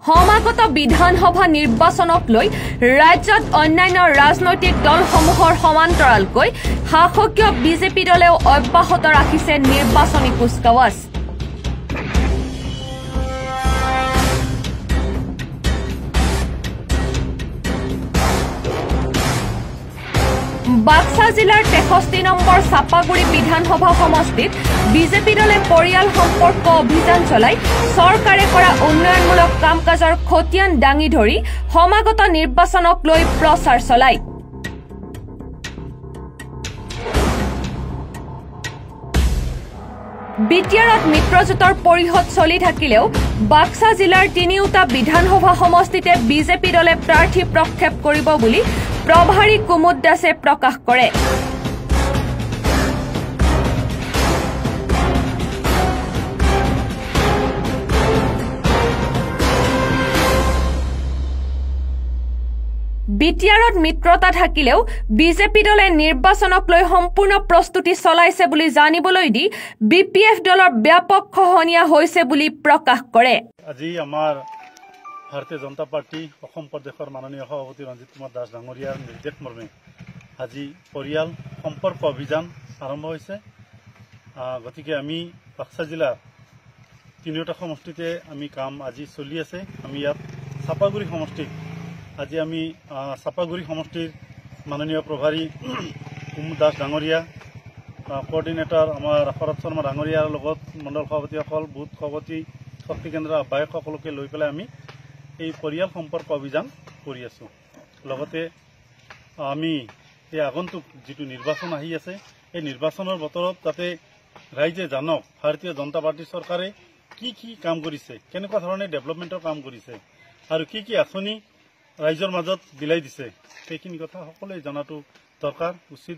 সমাগত বিধানসভা নিৰ্বাচনক লৈ ৰাজ্যত অন্যান্য ৰাজনৈতিক দলসমূহৰ সমান্তৰালকৈ শাসকীয় বিজেপি দলেও অব্যাহত ৰাখিছে নিৰ্বাচনী কুচকাৱাজ। বাক্সা জিলাৰ 63 নম্বৰ চাপাগুৰি বিধানসভা সমষ্টিত বিজেপি দলে পৰিয়াল সম্পৰ্ক অভিযান চলাই চৰকাৰে কৰা উন্নয়নমূলক কাম কাজৰ খতিয়ান দাঙি ধৰি সমাগত নিৰ্বাচনক লৈ প্ৰচাৰ চলায়। বিটিআৰত মিত্ৰজোঁটৰ পৰিষদ চলি থাকিলেও বাক্সা জিলাৰ তিনিওটা বিধানসভা সমষ্টিতে বিজেপি দলে প্ৰাৰ্থী প্ৰক্ষেপ কৰিব বুলি প্ৰভাৰী কুমুদ দাসে প্ৰকাশ কৰে। বিটিআৰত মিত্ৰতা থাকিলেও বিজেপি দলে নিৰ্বাচনক লৈ সম্পূৰ্ণ প্ৰস্তুতি চলাইছে বুলি জানিবলৈ দি বিপিএফ দলৰ ব্যাপক খহনীয়া হৈছে বুলি প্ৰকাশ কৰে। আজি আমাৰ ভাৰতীয় জনতা পাৰ্টি অসম প্ৰদেশৰ মাননীয় সভাপতি ৰঞ্জিত কুমাৰ দাস ডাঙৰীয়াৰ নিৰ্দেশ মৰ্মে আজি পৰিয়াল সম্পৰ্ক অভিযান আৰম্ভ হৈছে। গতিকে আমি বাক্সা জিলাৰ তিনিওটা সমষ্টিতে আমি কাম আজি চলি আছে। আমি ইয়াত চাপাগুৰি সমষ্টিত আজি আমি চাপাগুৰি সমষ্টিৰ মাননীয় প্ৰভাৰী কুমুদ দাস ডাঙৰীয়া, কোঅৰ্ডিনেটৰ আমাৰ শৰৎ শৰ্মা ডাঙৰীয়াৰ লগত মণ্ডল সভাপতিসকল, বুথ সভাপতি, শক্তি কেন্দ্ৰৰ আহ্বায়ক সকলোকে লৈ পেলাই আমি এই পৰিয়াল সম্পৰ্ক অভিযান কৰি আছো। লগতে আমি এই আগন্তুক যিটো নিৰ্বাচন আহি আছে, এই নিৰ্বাচনৰ বতৰত যাতে ৰাইজে জানক ভাৰতীয় জনতা পাৰ্টি চৰকাৰে কি কি কাম কৰিছে, কেনেকুৱা ধৰণে ডেভেলপমেণ্টৰ কাম কৰিছে আৰু কি কি আঁচনি ৰাইজৰ মাজত বিলাই দিছে, সেইখিনি কথা সকলোৱে জনাটো দৰকাৰ উচিত।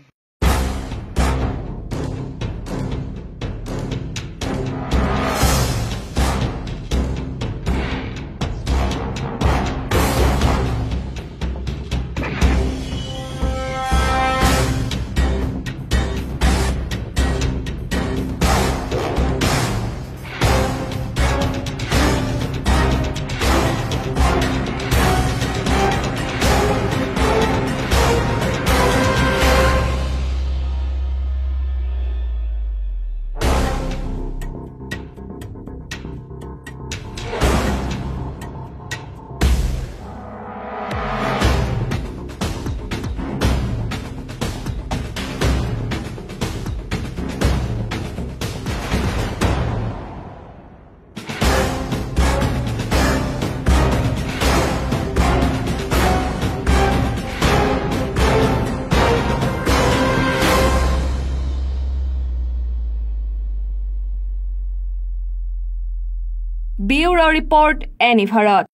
Bureau report any Bharat.